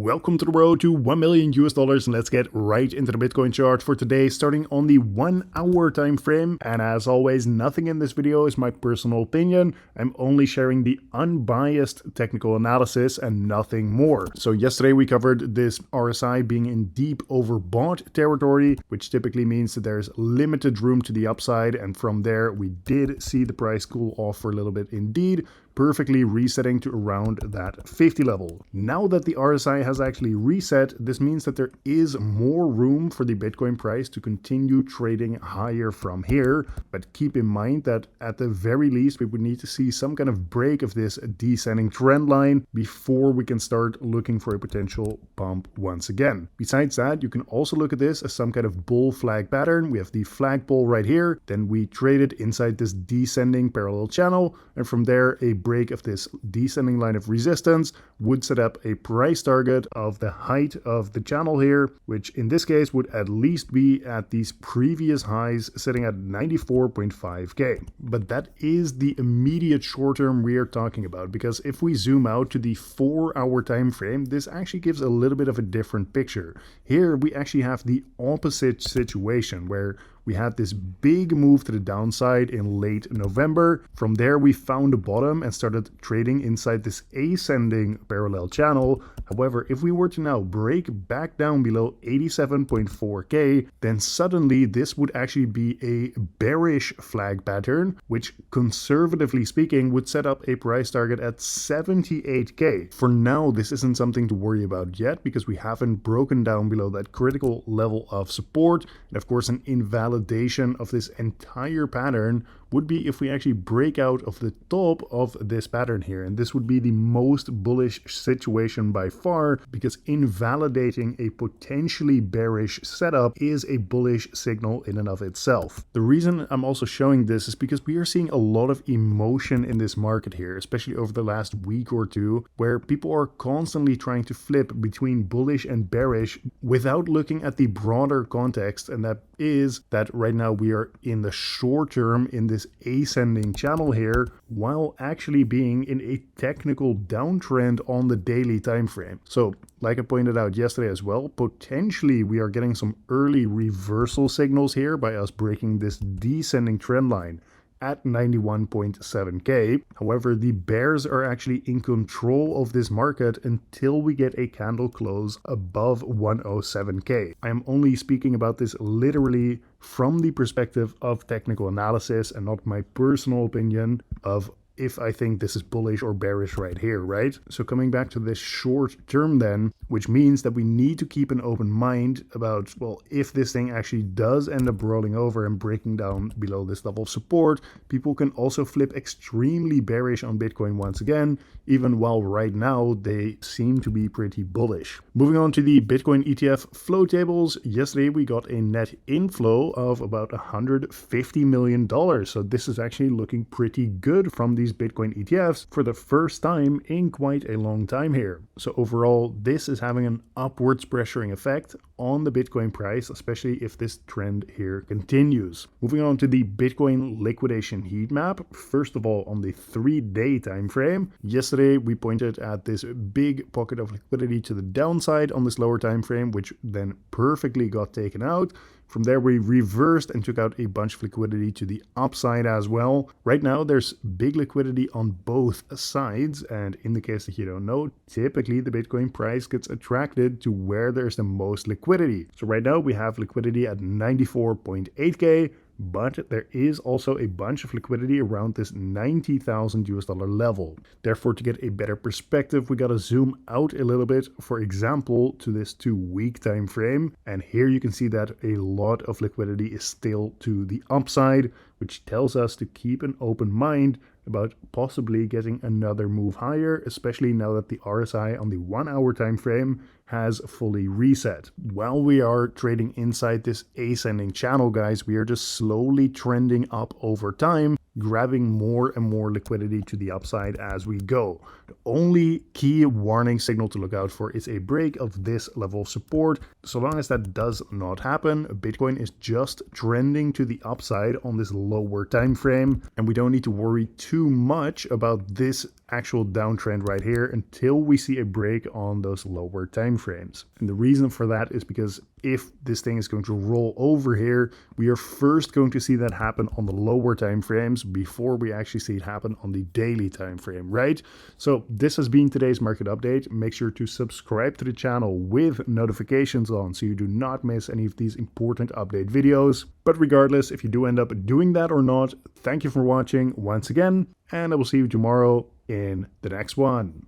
Welcome to the road to $1 million and let's get right into the Bitcoin chart for today, starting on the 1 hour time frame. And as always, nothing in this video is my personal opinion. I'm only sharing the unbiased technical analysis and nothing more. So yesterday we covered this RSI being in deep overbought territory, which typically means that there's limited room to the upside. And from there, we did see the price cool off for a little bit indeed, perfectly resetting to around that 50 level. Now that the RSI has actually reset, this means that there is more room for the Bitcoin price to continue trading higher from here. But keep in mind that at the very least, we would need to see some kind of break of this descending trend line before we can start looking for a potential pump once again. Besides that, you can also look at this as some kind of bull flag pattern. We have the flagpole right here. Then we traded inside this descending parallel channel. And from there, a break of this descending line of resistance would set up a price target of the height of the channel here, which in this case would at least be at these previous highs sitting at 94.5k. But that is the immediate short term we are talking about, because if we zoom out to the 4 hour time frame, this actually gives a little bit of a different picture. Here we actually have the opposite situation where we had this big move to the downside in late November. From there, we found a bottom and started trading inside this ascending parallel channel. However, if we were to now break back down below 87.4k, then suddenly this would actually be a bearish flag pattern, which conservatively speaking would set up a price target at 78k. For now, this isn't something to worry about yet because we haven't broken down below that critical level of support. And of course, an invalidation of this entire pattern would be if we actually break out of the top of this pattern here. And this would be the most bullish situation by far, because invalidating a potentially bearish setup is a bullish signal in and of itself. The reason I'm also showing this is because we are seeing a lot of emotion in this market here, especially over the last week or two, where people are constantly trying to flip between bullish and bearish without looking at the broader context. And that is that right now we are in the short term in this ascending channel here, while actually being in a technical downtrend on the daily time frame. So like I pointed out yesterday as well, potentially we are getting some early reversal signals here by us breaking this descending trend line at 91.7k. However, the bears are actually in control of this market until we get a candle close above 107k. I am only speaking about this literally from the perspective of technical analysis and not my personal opinion of if I think this is bullish or bearish right here, right? So coming back to this short term then, which means that we need to keep an open mind about, well, if this thing actually does end up rolling over and breaking down below this level of support, people can also flip extremely bearish on Bitcoin once again, even while right now they seem to be pretty bullish. Moving on to the Bitcoin ETF flow tables, yesterday we got a net inflow of about $150 million. So this is actually looking pretty good from these Bitcoin ETFs for the first time in quite a long time here. So overall, this is having an upwards pressuring effect on the Bitcoin price, especially if this trend here continues. Moving on to the Bitcoin liquidation heat map. First of all, on the 3-day time frame, yesterday we pointed at this big pocket of liquidity to the downside on this lower time frame, which then perfectly got taken out. From there, we reversed and took out a bunch of liquidity to the upside as well. Right now, there's big liquidity on both sides. And in the case that you don't know, typically the Bitcoin price gets attracted to where there's the most liquidity. So right now we have liquidity at 94.8k. But there is also a bunch of liquidity around this $90,000 level. Therefore, to get a better perspective, we got to zoom out a little bit, for example, to this 2-week time frame. And here you can see that a lot of liquidity is still to the upside, which tells us to keep an open mind about possibly getting another move higher, especially now that the RSI on the 1 hour time frame has fully reset. While we are trading inside this ascending channel, guys, we are just slowly trending up over time, grabbing more and more liquidity to the upside as we go. The only key warning signal to look out for is a break of this level of support. So long as that does not happen, Bitcoin is just trending to the upside on this lower time frame, and we don't need to worry too much about this actual downtrend right here until we see a break on those lower time time frames. And the reason for that is because if this thing is going to roll over here, we are first going to see that happen on the lower time frames before we actually see it happen on the daily time frame, right? So this has been today's market update. Make sure to subscribe to the channel with notifications on so you do not miss any of these important update videos. But regardless, if you do end up doing that or not, thank you for watching once again, and I will see you tomorrow in the next one.